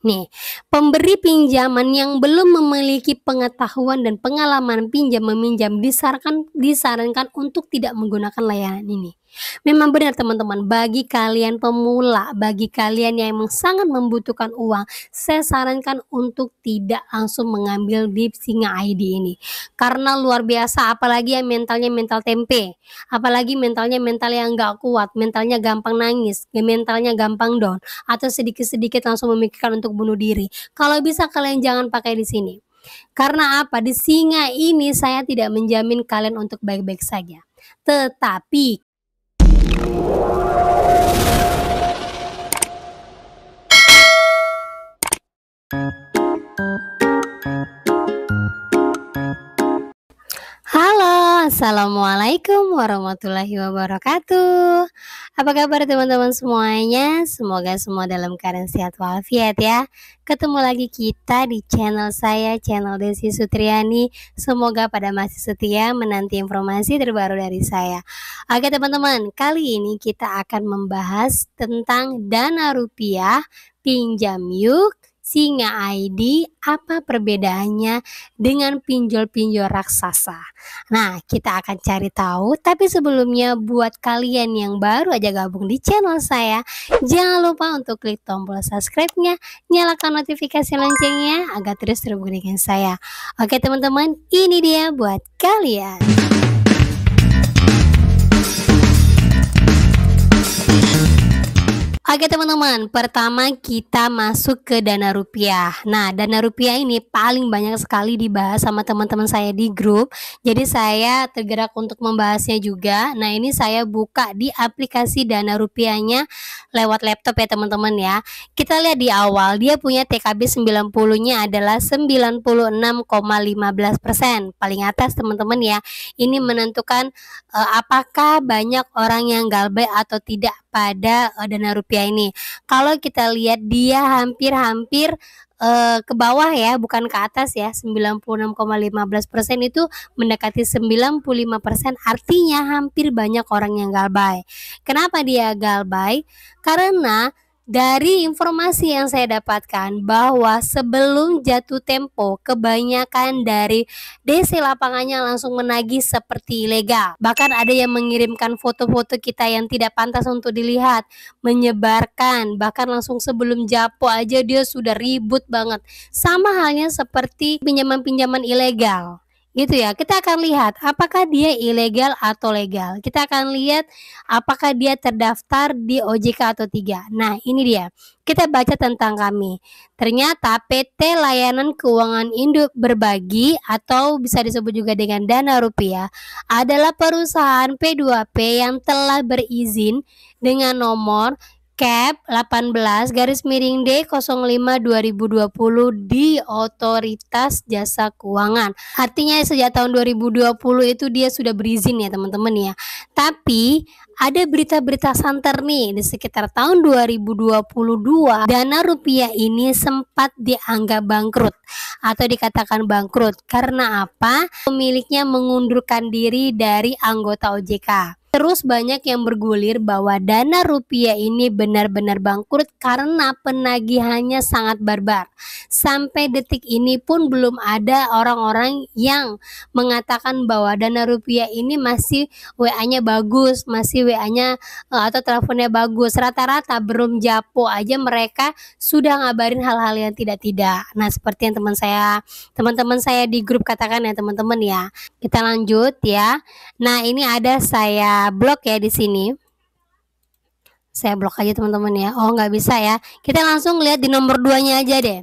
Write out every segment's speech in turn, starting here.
Nih, pemberi pinjaman yang belum memiliki pengetahuan dan pengalaman pinjam-meminjam disarankan untuk tidak menggunakan layanan ini. Memang benar teman-teman, bagi kalian pemula, bagi kalian yang emang sangat membutuhkan uang, saya sarankan untuk tidak langsung mengambil di Singa ID ini. Karena luar biasa, apalagi yang mentalnya mental tempe, apalagi mentalnya mental yang nggak kuat, mentalnya gampang nangis, mentalnya gampang down, atau sedikit-sedikit langsung memikirkan untuk bunuh diri. Kalau bisa kalian jangan pakai di sini. Karena apa? Di Singa ini saya tidak menjamin kalian untuk baik-baik saja. Tetapi halo, assalamualaikum warahmatullahi wabarakatuh. Apa kabar teman-teman semuanya? Semoga semua dalam keadaan sehat walafiat ya. Ketemu lagi kita di channel saya, channel Desi Sutriani. Semoga pada masih setia menanti informasi terbaru dari saya. Oke teman-teman, kali ini kita akan membahas tentang dana rupiah, pinjam yuk, Singa ID, apa perbedaannya dengan pinjol-pinjol raksasa. Nah, kita akan cari tahu, tapi sebelumnya buat kalian yang baru aja gabung di channel saya, jangan lupa untuk klik tombol subscribe-nya, nyalakan notifikasi loncengnya agar terus terhubung dengan saya. Oke teman-teman, ini dia buat kalian. Oke teman-teman, pertama kita masuk ke dana rupiah. Nah, dana rupiah ini paling banyak sekali dibahas sama teman-teman saya di grup. Jadi saya tergerak untuk membahasnya juga. Nah, ini saya buka di aplikasi dana rupiahnya lewat laptop ya teman-teman ya. Kita lihat di awal, dia punya TKB 90-nya adalah 96,15%. Paling atas teman-teman ya. Ini menentukan apakah banyak orang yang galbay atau tidak pada dana rupiah ini. Kalau kita lihat dia hampir-hampir ke bawah ya, bukan ke atas ya. 96,15% itu mendekati 95%, artinya hampir banyak orang yang galbay. Kenapa dia galbay? Karena dari informasi yang saya dapatkan bahwa sebelum jatuh tempo kebanyakan dari DC lapangannya langsung menagih seperti ilegal. Bahkan ada yang mengirimkan foto-foto kita yang tidak pantas untuk dilihat, menyebarkan, bahkan langsung sebelum japo aja dia sudah ribut banget. Sama halnya seperti pinjaman-pinjaman ilegal. Gitu ya, kita akan lihat apakah dia ilegal atau legal. Kita akan lihat apakah dia terdaftar di OJK atau tidak. Nah, ini dia. Kita baca tentang kami. Ternyata PT Layanan Keuangan Induk Berbagi atau bisa disebut juga dengan Dana Rupiah adalah perusahaan P2P yang telah berizin dengan nomor Cap 18/D05/2020 di Otoritas Jasa Keuangan. Artinya sejak tahun 2020 itu dia sudah berizin ya teman-teman ya. Tapi ada berita-berita santer nih di sekitar tahun 2022 dana rupiah ini sempat dianggap bangkrut atau dikatakan bangkrut karena apa? Pemiliknya mengundurkan diri dari anggota OJK. Terus banyak yang bergulir bahwa dana rupiah ini benar-benar bangkrut karena penagihannya sangat barbar. Sampai detik ini pun belum ada orang-orang yang mengatakan bahwa dana rupiah ini masih WA-nya bagus, masih WA-nya atau teleponnya bagus. Rata-rata belum japo aja mereka sudah ngabarin hal-hal yang tidak-tidak. Nah, seperti yang teman-teman saya di grup katakan ya teman-teman ya. Kita lanjut ya. Nah, ini ada saya blok ya di sini. Saya blok aja teman-teman ya. Oh, nggak bisa ya. Kita langsung lihat di nomor 2-nya aja deh.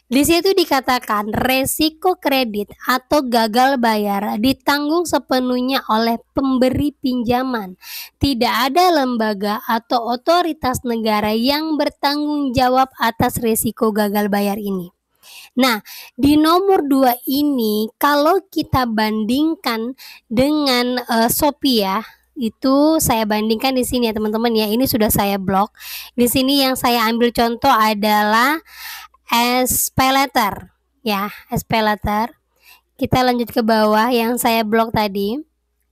Di situ dikatakan resiko kredit atau gagal bayar ditanggung sepenuhnya oleh pemberi pinjaman. Tidak ada lembaga atau otoritas negara yang bertanggung jawab atas resiko gagal bayar ini. Nah, di nomor 2 ini kalau kita bandingkan dengan Shopee ya, itu saya bandingkan di sini ya teman-teman ya. Ini sudah saya blok. Di sini yang saya ambil contoh adalah SPayLater ya, SPayLater. Kita lanjut ke bawah yang saya blok tadi.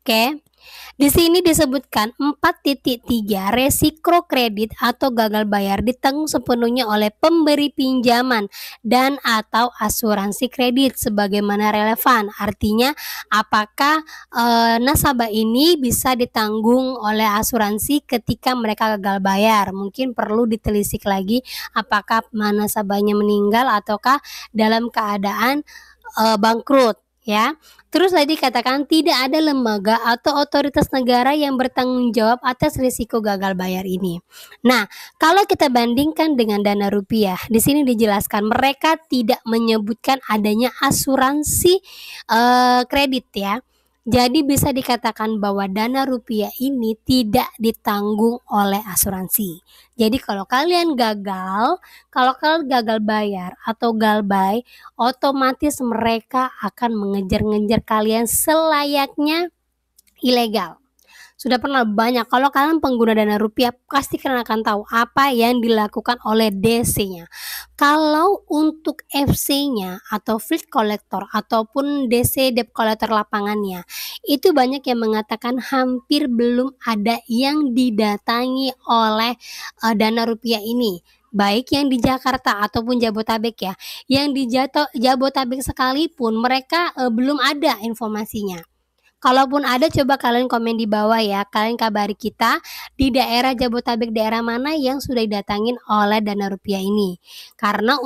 Oke. Di sini disebutkan 4.3 resiko kredit atau gagal bayar ditanggung sepenuhnya oleh pemberi pinjaman dan atau asuransi kredit sebagaimana relevan. Artinya apakah nasabah ini bisa ditanggung oleh asuransi ketika mereka gagal bayar. Mungkin perlu ditelisik lagi apakah nasabahnya meninggal ataukah dalam keadaan bangkrut ya. Terus tadi katakan tidak ada lembaga atau otoritas negara yang bertanggung jawab atas risiko gagal bayar ini. Nah, kalau kita bandingkan dengan dana rupiah, di sini dijelaskan mereka tidak menyebutkan adanya asuransi kredit ya. Jadi bisa dikatakan bahwa dana rupiah ini tidak ditanggung oleh asuransi. Jadi kalau kalian gagal bayar atau galbay, otomatis mereka akan mengejar-ngejar kalian selayaknya ilegal. Sudah pernah banyak, kalau kalian pengguna dana rupiah pasti kalian akan tahu apa yang dilakukan oleh DC-nya. Kalau untuk FC-nya atau fleet collector ataupun DC debt collector lapangannya, itu banyak yang mengatakan hampir belum ada yang didatangi oleh dana rupiah ini. Baik yang di Jakarta ataupun Jabotabek ya. Yang di Jabotabek sekalipun mereka belum ada informasinya. Kalaupun ada coba kalian komen di bawah ya, kalian kabari kita di daerah Jabotabek daerah mana yang sudah didatangin oleh dana rupiah ini. Karena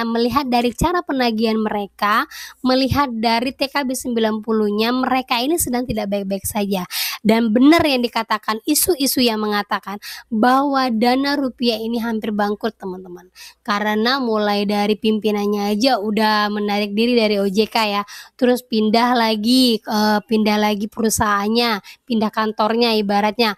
melihat dari cara penagihan mereka, melihat dari TKB 90-nya, mereka ini sedang tidak baik-baik saja. Dan benar yang dikatakan isu-isu yang mengatakan bahwa dana rupiah ini hampir bangkrut teman-teman. Karena mulai dari pimpinannya aja udah menarik diri dari OJK ya, terus pindah lagi perusahaannya, pindah kantornya ibaratnya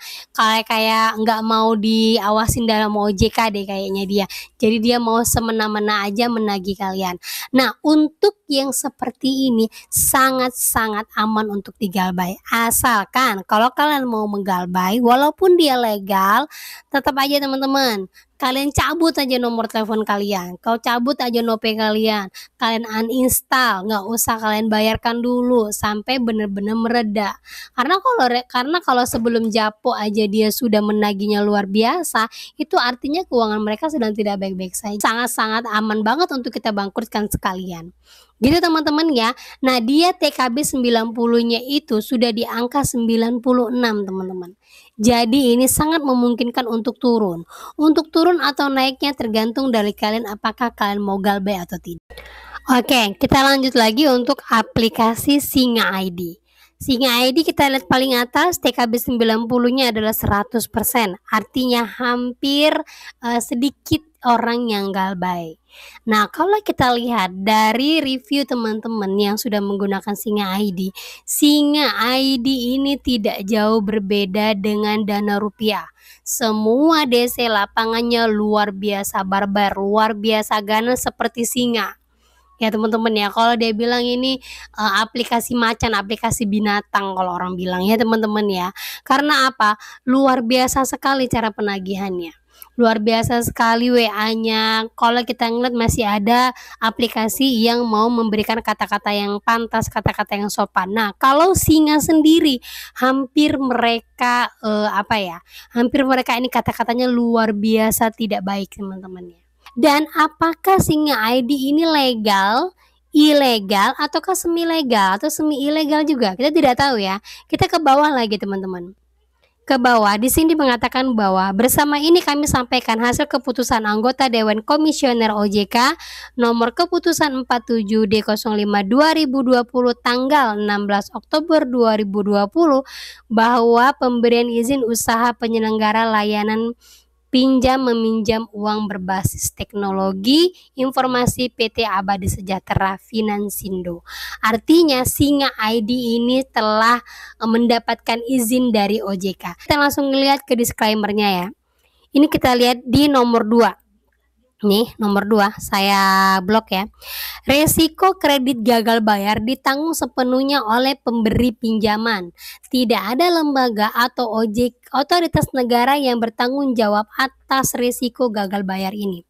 kayak nggak mau diawasin dalam OJK deh kayaknya dia. Jadi dia mau semena-mena aja menagih kalian. Nah, untuk yang seperti ini sangat-sangat aman untuk digalbay. Asalkan kalau kalian mau menggalbay walaupun dia legal, tetap aja teman-teman, kalian cabut aja nomor telepon kalian, kau cabut aja nope kalian uninstall, nggak usah kalian bayarkan dulu sampai benar-benar mereda. Karena kalau sebelum Japo aja dia sudah menagihnya luar biasa, itu artinya keuangan mereka sedang tidak baik-baik saja. Sangat-sangat aman banget untuk kita bangkrutkan sekalian. Gitu teman-teman ya. Nah, dia TKB 90-nya itu sudah di angka 96 teman-teman. Jadi ini sangat memungkinkan untuk turun. Untuk turun atau naiknya tergantung dari kalian apakah kalian mau galbay atau tidak. Oke, kita lanjut lagi untuk aplikasi Singa ID. Singa ID kita lihat paling atas, TKB 90-nya adalah 100%. Artinya hampir sedikit orang yang galbay. Nah, kalau kita lihat dari review teman-teman yang sudah menggunakan Singa ID ini tidak jauh berbeda dengan dana rupiah. Semua DC lapangannya luar biasa barbar, luar biasa ganas seperti Singa. Ya teman-teman ya, kalau dia bilang ini aplikasi macan, aplikasi binatang kalau orang bilang ya teman-teman ya. Karena apa? Luar biasa sekali cara penagihannya. Luar biasa sekali WA-nya. Kalau kita ngeliat masih ada aplikasi yang mau memberikan kata-kata yang pantas, kata-kata yang sopan. Nah, kalau Singa sendiri hampir mereka hampir mereka ini kata-katanya luar biasa tidak baik teman-teman ya. Dan apakah Singa ID ini legal, ilegal, ataukah semi legal atau semi ilegal juga? Kita tidak tahu ya. Kita ke bawah lagi teman-teman. Ke bawah di sini mengatakan bahwa bersama ini kami sampaikan hasil keputusan anggota Dewan Komisioner OJK nomor keputusan 47D05/2020 tanggal 16 Oktober 2020 bahwa pemberian izin usaha penyelenggara layanan pinjam meminjam uang berbasis teknologi informasi PT Abadi Sejahtera Finansindo. Artinya Singa ID ini telah mendapatkan izin dari OJK. Kita langsung lihat ke disclaimer-nya ya. Ini kita lihat di nomor 2. Nih, nomor 2 saya blok ya. Resiko kredit gagal bayar ditanggung sepenuhnya oleh pemberi pinjaman. Tidak ada lembaga atau otoritas negara yang bertanggung jawab atas risiko gagal bayar ini.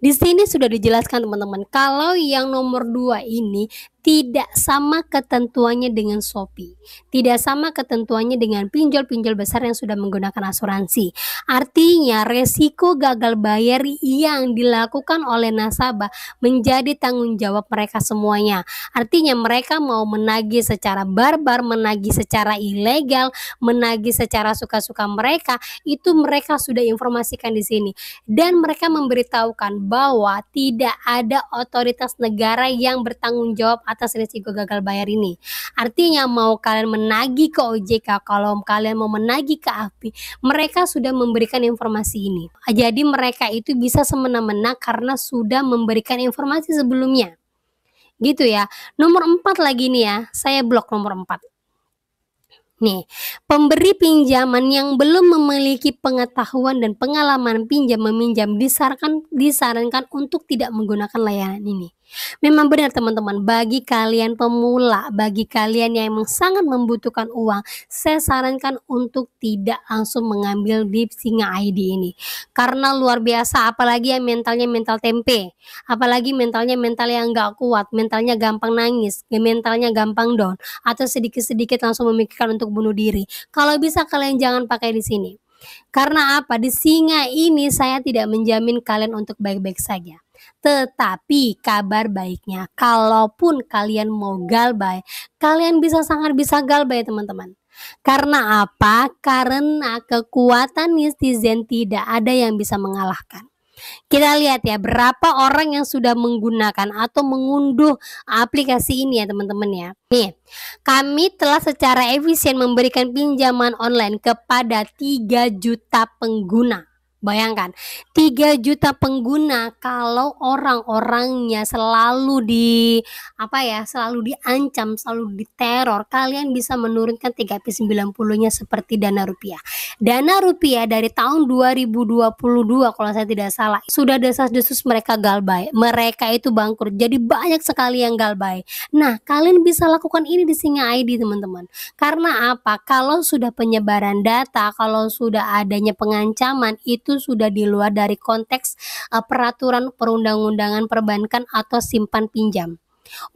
Di sini sudah dijelaskan teman-teman, kalau yang nomor 2 ini tidak sama ketentuannya dengan Shopee, tidak sama ketentuannya dengan pinjol-pinjol besar yang sudah menggunakan asuransi. Artinya resiko gagal bayar yang dilakukan oleh nasabah menjadi tanggung jawab mereka semuanya. Artinya mereka mau menagih secara barbar, menagih secara ilegal, menagih secara suka-suka mereka, itu mereka sudah informasikan di sini. Dan mereka memberitahukan bahwa tidak ada otoritas negara yang bertanggung jawab atas risiko gagal bayar ini. Artinya mau kalian menagih ke OJK, kalau kalian mau menagih ke API, mereka sudah memberikan informasi ini. Jadi mereka itu bisa semena-mena karena sudah memberikan informasi sebelumnya. Gitu ya. Nomor 4 lagi nih ya, saya blok nomor 4. Nih, pemberi pinjaman yang belum memiliki pengetahuan dan pengalaman pinjam-meminjam disarankan untuk tidak menggunakan layanan ini. Memang benar teman-teman, bagi kalian pemula, bagi kalian yang emang sangat membutuhkan uang, saya sarankan untuk tidak langsung mengambil di Singa ID ini. Karena luar biasa, apalagi yang mentalnya mental tempe, apalagi mentalnya mental yang nggak kuat, mentalnya gampang nangis, mentalnya gampang down, atau sedikit-sedikit langsung memikirkan untuk bunuh diri. Kalau bisa kalian jangan pakai di sini. Karena apa? Di Singa ini saya tidak menjamin kalian untuk baik-baik saja. Tetapi kabar baiknya, kalaupun kalian mau galbay, kalian sangat bisa galbay teman-teman. Karena apa? Karena kekuatan netizen tidak ada yang bisa mengalahkan. Kita lihat ya berapa orang yang sudah menggunakan atau mengunduh aplikasi ini ya teman-teman ya. Nih, kami telah secara efisien memberikan pinjaman online kepada 3 juta pengguna. Bayangkan, 3 juta pengguna kalau orang-orangnya selalu selalu diancam, selalu diteror, kalian bisa menurunkan TKP 90-nya seperti Dana Rupiah. Dana Rupiah dari tahun 2022 kalau saya tidak salah, sudah desas-desus mereka galbay. Mereka itu bangkrut, jadi banyak sekali yang galbay. Nah, kalian bisa lakukan ini di Singa ID teman-teman. Karena apa? Kalau sudah penyebaran data, kalau sudah adanya pengancaman, itu sudah di luar dari konteks peraturan perundang-undangan perbankan atau simpan pinjam.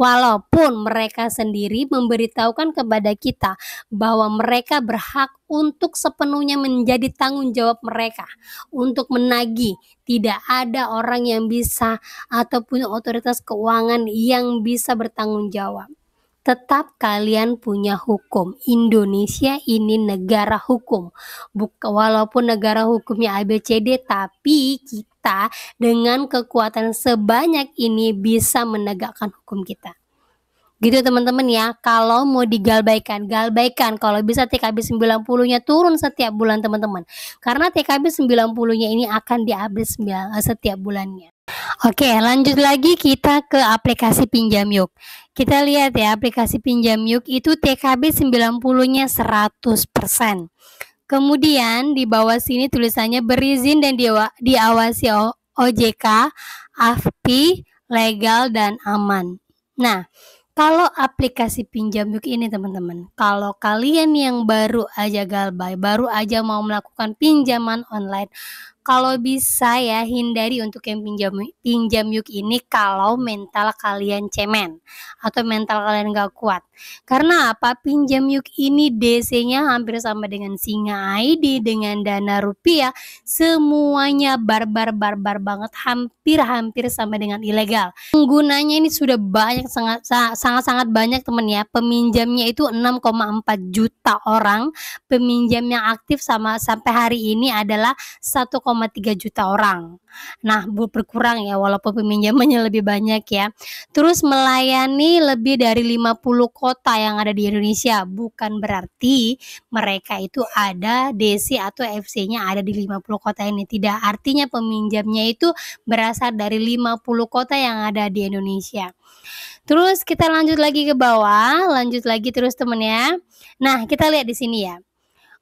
Walaupun mereka sendiri memberitahukan kepada kita bahwa mereka berhak untuk sepenuhnya menjadi tanggung jawab mereka untuk menagih. Tidak ada orang yang bisa ataupun otoritas keuangan yang bisa bertanggung jawab. Tetap kalian punya hukum. Indonesia ini negara hukum. Walaupun negara hukumnya ABCD, tapi kita dengan kekuatan sebanyak ini bisa menegakkan hukum kita. Gitu teman-teman ya. Kalau mau digalbaikan, galbaikan. Kalau bisa TKB 90-nya turun setiap bulan teman-teman. Karena TKB 90-nya ini akan diupdate setiap bulannya. Oke, lanjut lagi kita ke aplikasi Pinjam Yuk. Kita lihat ya, aplikasi Pinjam Yuk itu TKB 90-nya 100%. Kemudian di bawah sini tulisannya berizin dan diawasi OJK, AFPI, legal dan aman. Nah, kalau aplikasi Pinjam Yuk ini teman-teman, kalau kalian yang baru aja galbay, baru aja mau melakukan pinjaman online, kalau bisa ya hindari untuk yang pinjam yuk ini kalau mental kalian cemen atau mental kalian gak kuat. Karena apa? Pinjam yuk ini DC-nya hampir sama dengan Singa ID, dengan Dana Rupiah, semuanya barbar banget, hampir sama dengan ilegal. Penggunanya ini sudah banyak, sangat banyak teman ya. Peminjamnya itu 6,4 juta orang. Peminjam yang aktif sampai hari ini adalah 1,3 juta orang. Nah, berkurang ya walaupun peminjamannya lebih banyak ya. Terus melayani lebih dari 50 kota yang ada di Indonesia. Bukan berarti mereka itu ada DC atau FC-nya ada di 50 kota ini. Tidak, artinya peminjamnya itu berasal dari 50 kota yang ada di Indonesia. Terus kita lanjut lagi ke bawah, lanjut lagi terus temen ya. Nah, kita lihat di sini ya.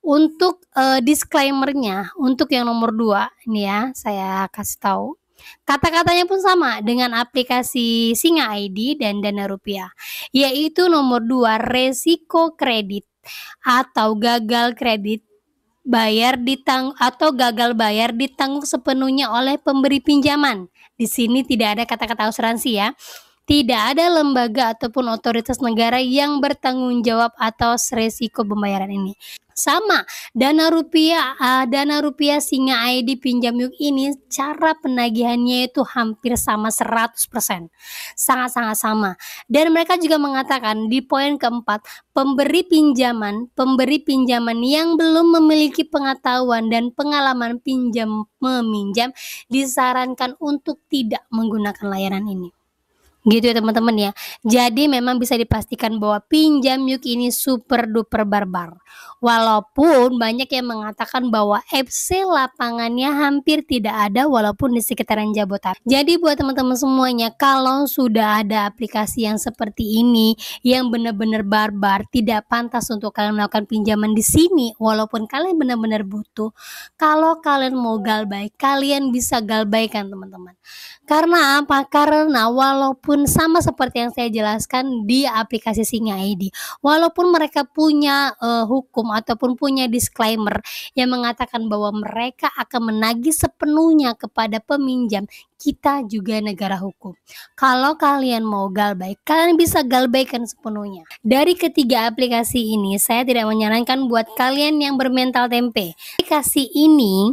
Untuk disclaimer-nya, untuk yang nomor 2 ini ya, saya kasih tahu. Kata-katanya pun sama dengan aplikasi Singa ID dan Dana Rupiah, yaitu nomor 2, resiko kredit atau gagal bayar ditanggung sepenuhnya oleh pemberi pinjaman. Di sini tidak ada kata-kata asuransi ya. Tidak ada lembaga ataupun otoritas negara yang bertanggung jawab atas resiko pembayaran ini. Sama, dana rupiah Singa ID Pinjam Yuk ini cara penagihannya itu hampir sama 100%, sangat-sangat sama. Dan mereka juga mengatakan di poin keempat, pemberi pinjaman yang belum memiliki pengetahuan dan pengalaman meminjam disarankan untuk tidak menggunakan layanan ini. Gitu ya teman-teman ya. Jadi memang bisa dipastikan bahwa Pinjam Yuk ini super duper barbar. Walaupun banyak yang mengatakan bahwa FC lapangannya hampir tidak ada walaupun di sekitaran Jabodetabek. Jadi buat teman-teman semuanya, kalau sudah ada aplikasi yang seperti ini yang benar-benar barbar, tidak pantas untuk kalian melakukan pinjaman di sini walaupun kalian benar-benar butuh. Kalau kalian mau galbay, kalian bisa galbaykan teman-teman. Karena apa? Karena walaupun sama seperti yang saya jelaskan di aplikasi Singa ID, walaupun mereka punya hukum ataupun punya disclaimer yang mengatakan bahwa mereka akan menagih sepenuhnya kepada peminjam, kita juga negara hukum. Kalau kalian mau galbay, kalian bisa galbaykan sepenuhnya. Dari ketiga aplikasi ini, saya tidak menyarankan buat kalian yang bermental tempe. Aplikasi ini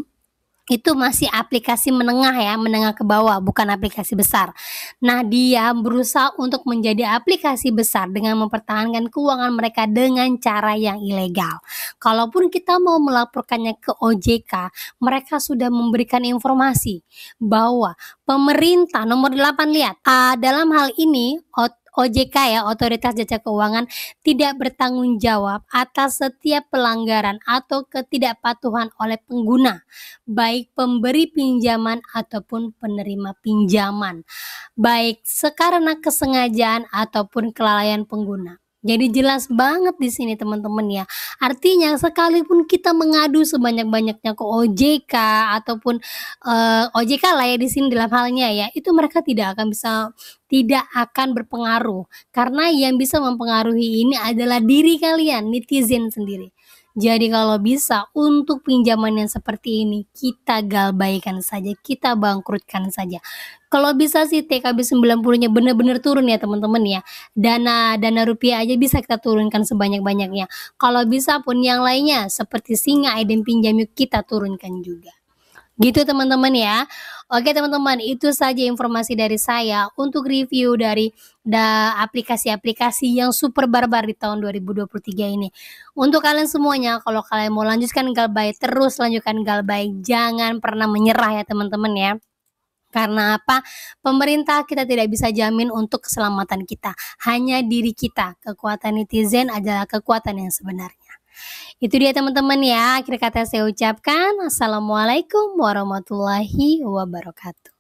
itu masih aplikasi menengah ya, menengah ke bawah, bukan aplikasi besar. Nah, dia berusaha untuk menjadi aplikasi besar dengan mempertahankan keuangan mereka dengan cara yang ilegal. Kalaupun kita mau melaporkannya ke OJK, mereka sudah memberikan informasi bahwa pemerintah nomor 8 lihat, dalam hal ini OJK ya, Otoritas Jasa Keuangan, tidak bertanggung jawab atas setiap pelanggaran atau ketidakpatuhan oleh pengguna, baik pemberi pinjaman ataupun penerima pinjaman, baik karena kesengajaan ataupun kelalaian pengguna. Jadi jelas banget di sini teman-teman ya. Artinya sekalipun kita mengadu sebanyak-banyaknya ke OJK ataupun OJK lah ya di sini dalam halnya ya, itu mereka tidak akan berpengaruh karena yang bisa mempengaruhi ini adalah diri kalian, netizen sendiri. Jadi kalau bisa untuk pinjaman yang seperti ini kita galbaikan saja, kita bangkrutkan saja. Kalau bisa sih TKB 90-nya benar-benar turun ya teman-teman ya. Dana rupiah aja bisa kita turunkan sebanyak-banyaknya. Kalau bisa pun yang lainnya seperti Singa ID Pinjam Yuk kita turunkan juga. Gitu teman-teman ya. Oke teman-teman, itu saja informasi dari saya untuk review dari aplikasi-aplikasi yang super barbar di tahun 2023 ini. Untuk kalian semuanya, kalau kalian mau lanjutkan galbay, terus lanjutkan galbay, jangan pernah menyerah ya teman-teman ya. Karena apa? Pemerintah kita tidak bisa jamin untuk keselamatan kita, hanya diri kita. Kekuatan netizen adalah kekuatan yang sebenarnya. Itu dia teman-teman ya, akhir kata saya ucapkan Assalamualaikum warahmatullahi wabarakatuh.